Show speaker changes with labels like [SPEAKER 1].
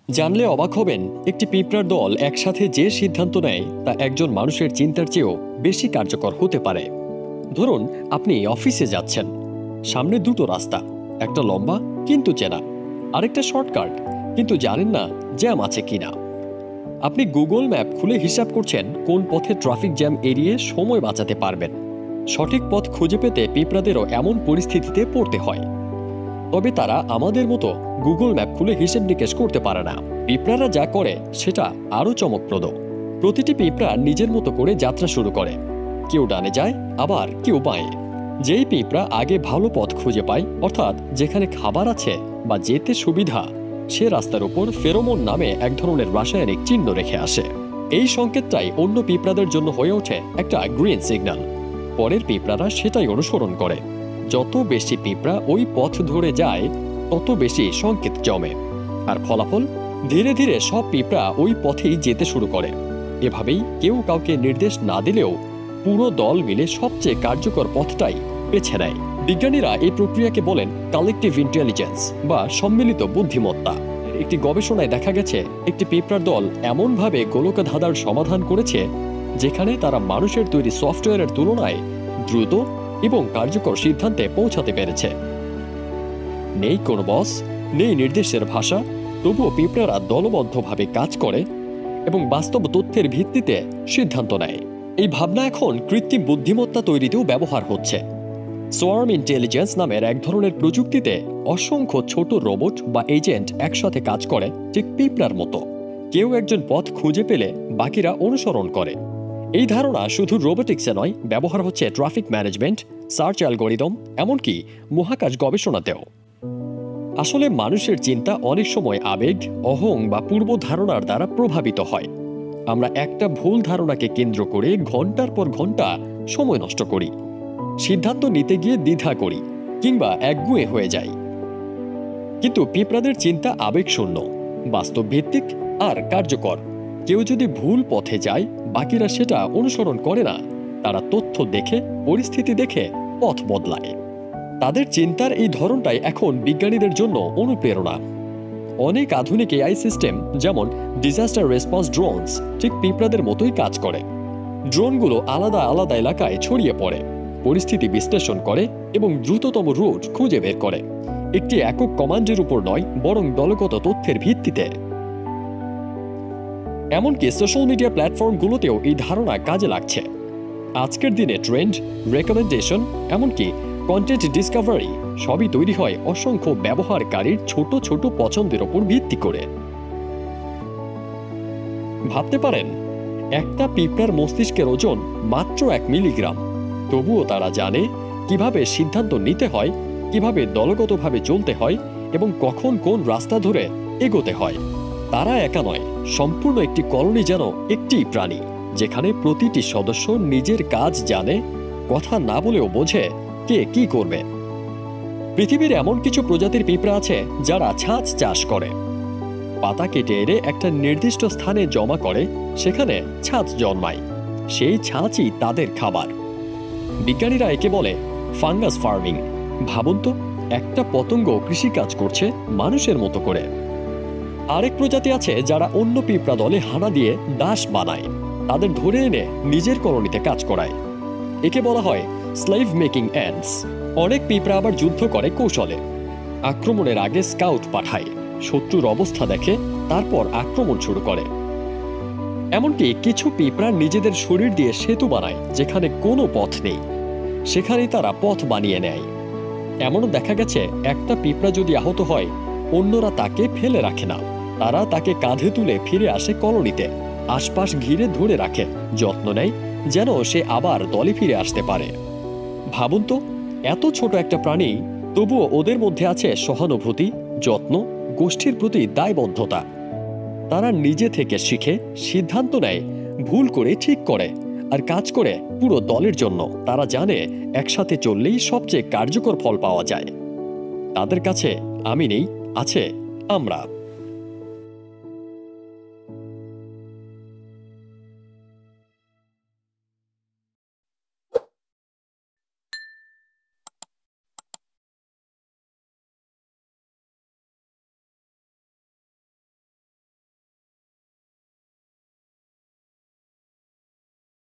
[SPEAKER 1] জানলে অবাক হবেন, একটি পিঁপড়ার দল একসাথে যে সিদ্ধান্ত নেয় তা একজন মানুষের চিন্তার চেয়েও বেশি কার্যকর হতে পারে। ধরুন, আপনি অফিসে যাচ্ছেন, সামনে দুটো রাস্তা, একটা লম্বা কিন্তু চেনা, আরেকটা শর্টকাট কিন্তু জানেন না জ্যাম আছে কিনা। আপনি গুগল ম্যাপ খুলে হিসাব করছেন কোন পথে ট্রাফিক জ্যাম এড়িয়ে সময় বাঁচাতে পারবেন। সঠিক পথ খুঁজে পেতে পিঁপড়াদেরও এমন পরিস্থিতিতে পড়তে হয়। তবে তারা আমাদের মতো গুগল ম্যাপ খুলে হিসেব নিকেশ করতে পারে না। পিঁপড়ারা যা করে সেটা আরও চমকপ্রদ। প্রতিটি পিঁপড়া নিজের মতো করে যাত্রা শুরু করে, কেউ ডানে যায়, আবার কেউ বাঁয়ে। যেই পিঁপড়া আগে ভালো পথ খুঁজে পায়, অর্থাৎ যেখানে খাবার আছে বা যেতে সুবিধা, সে রাস্তার উপর ফেরোমন নামে এক ধরনের রাসায়নিক চিহ্ন রেখে আসে। এই সংকেতটাই অন্য পিঁপড়াদের জন্য হয়ে ওঠে একটা গ্রিন সিগন্যাল। পরের পিঁপড়ারা সেটাই অনুসরণ করে। যত বেশি পিঁপড়া ওই পথ ধরে যায়, তত বেশি সংকেত জমে, আর ফলাফল ধীরে ধীরে সব পিঁপড়া ওই পথেই যেতে শুরু করে। এভাবেই কেউ কাউকে নির্দেশ না দিলেও পুরো দল মিলে সবচেয়ে কার্যকর পথটাই বেছে নেয়। বিজ্ঞানীরা এই প্রক্রিয়াকে বলেন কালেকটিভ ইন্টেলিজেন্স বা সম্মিলিত বুদ্ধিমত্তা। একটি গবেষণায় দেখা গেছে, একটি পিঁপড়ার দল এমনভাবে গোলকধাঁধার সমাধান করেছে যেখানে তারা মানুষের তৈরি সফটওয়্যারের তুলনায় দ্রুত এবং কার্যকর সিদ্ধান্তে পৌঁছাতে পেরেছে। নেই কোনো বস, নেই নির্দেশের ভাষা, তবুও পিঁপড়ারা দলবদ্ধভাবে কাজ করে এবং বাস্তব তথ্যের ভিত্তিতে সিদ্ধান্ত নেয়। এই ভাবনা এখন কৃত্রিম বুদ্ধিমত্তা তৈরিতেও ব্যবহার হচ্ছে। সোয়ার্ম ইন্টেলিজেন্স নামের এক ধরনের প্রযুক্তিতে অসংখ্য ছোট রোবট বা এজেন্ট একসাথে কাজ করে, ঠিক পিঁপড়ার মতো। কেউ একজন পথ খুঁজে পেলে বাকিরা অনুসরণ করে। এই ধারণা শুধু রোবোটিক্সে নয়, ব্যবহার হচ্ছে ট্রাফিক ম্যানেজমেন্ট, সার্চ অ্যালগোরিদম, এমনকি মহাকাশ গবেষণাতেও। আসলে মানুষের চিন্তা অনেক সময় আবেগ, অহং বা পূর্ব ধারণার দ্বারা প্রভাবিত হয়। আমরা একটা ভুল ধারণাকে কেন্দ্র করে ঘন্টার পর ঘন্টা সময় নষ্ট করি, সিদ্ধান্ত নিতে গিয়ে দ্বিধা করি কিংবা একগুঁয়ে হয়ে যাই। কিন্তু পিঁপড়াদের চিন্তা আবেগশূন্য, বাস্তবভিত্তিক আর কার্যকর। কেউ যদি ভুল পথে যায়, বাকিরা সেটা অনুসরণ করে না। তারা তথ্য দেখে, পরিস্থিতি দেখে পথ বদলায়। তাদের চিন্তার এই ধরনটাই এখন বিজ্ঞানীদের জন্য অনুপ্রেরণা। অনেক আধুনিক এআই সিস্টেম, যেমন ডিজাস্টার রেসপন্স ড্রোনস, ঠিক পিঁপড়াদের মতোই কাজ করে। ড্রোনগুলো আলাদা আলাদা এলাকায় ছড়িয়ে পড়ে, পরিস্থিতি বিশ্লেষণ করে এবং দ্রুততম রুট খুঁজে বের করে। একটি একক কমান্ডের উপর নয়, বরং দলগত তথ্যের ভিত্তিতে। এমনকি সোশ্যাল মিডিয়া প্ল্যাটফর্মগুলোতেও এই ধারণা কাজে লাগছে। আজকের দিনে ট্রেন্ড, রেকমেন্ডেশন, এমনকি কন্টেন্ট ডিসকভারি সবই তৈরি হয় অসংখ্য ব্যবহারকারীর ছোট ছোট পছন্দের ওপর ভিত্তি করে। ভাবতে পারেন, একটা পিঁপড়ার মস্তিষ্কের ওজন মাত্র 1 মিলিগ্রাম, তবুও তারা জানে কিভাবে সিদ্ধান্ত নিতে হয়, কিভাবে দলগতভাবে চলতে হয় এবং কখন কোন রাস্তা ধরে এগোতে হয়। তারা একা নয়, সম্পূর্ণ একটি কলোনি, যেন একটি প্রাণী যেখানে প্রতিটি সদস্য নিজের কাজ জানে, কথা না বলেও বোঝে কে কি করবে। পৃথিবীর এমন কিছু প্রজাতির পিঁপড়া আছে যারা ছাঁচ চাষ করে। পাতা কেটে এনে একটা নির্দিষ্ট স্থানে জমা করে, সেখানে ছাঁচ জন্মায়। সেই ছাঁচই তাদের খাবার। বিজ্ঞানীরা একে বলে ফাঙ্গাস ফার্মিং। ভাবুন তো, একটা পতঙ্গ কৃষিকাজ করছে মানুষের মতো করে। আরেক প্রজাতি আছে যারা অন্য পিঁপড়া দলে হানা দিয়ে দাস বানায়, তাদের ধরে এনে নিজের কলোনিতে কাজ করায়। একে বলা হয় স্লেভ মেকিং অ্যান্টস। অনেক পিঁপড়া আবার যুদ্ধ করে কৌশলে। আক্রমণের আগে স্কাউট পাঠায়, শত্রুর অবস্থা দেখে, তারপর আক্রমণ শুরু করে। এমনকি কিছু পিঁপড়া নিজেদের শরীর দিয়ে সেতু বানায়, যেখানে কোনো পথ নেই, সেখানেই তারা পথ বানিয়ে নেয়। এমনও দেখা গেছে, একটা পিঁপড়া যদি আহত হয়, অন্যরা তাকে ফেলে রাখে না। তারা তাকে কাঁধে তুলে ফিরে আসে কলোনিতে, আশপাশ ঘিরে ধরে রাখে, যত্ন নেয় যেন সে আবার দলে ফিরে আসতে পারে। ভাবুন তো, এত ছোট একটা প্রাণী, তবুও ওদের মধ্যে আছে সহানুভূতি, যত্ন, গোষ্ঠীর প্রতি দায়বদ্ধতা। তারা নিজে থেকে শিখে, সিদ্ধান্ত নেয়, ভুল করে ঠিক করে, আর কাজ করে পুরো দলের জন্য। তারা জানে একসাথে চললেই সবচেয়ে কার্যকর ফল পাওয়া যায়। তাদের কাছে আমি নেই, আছে আমরা।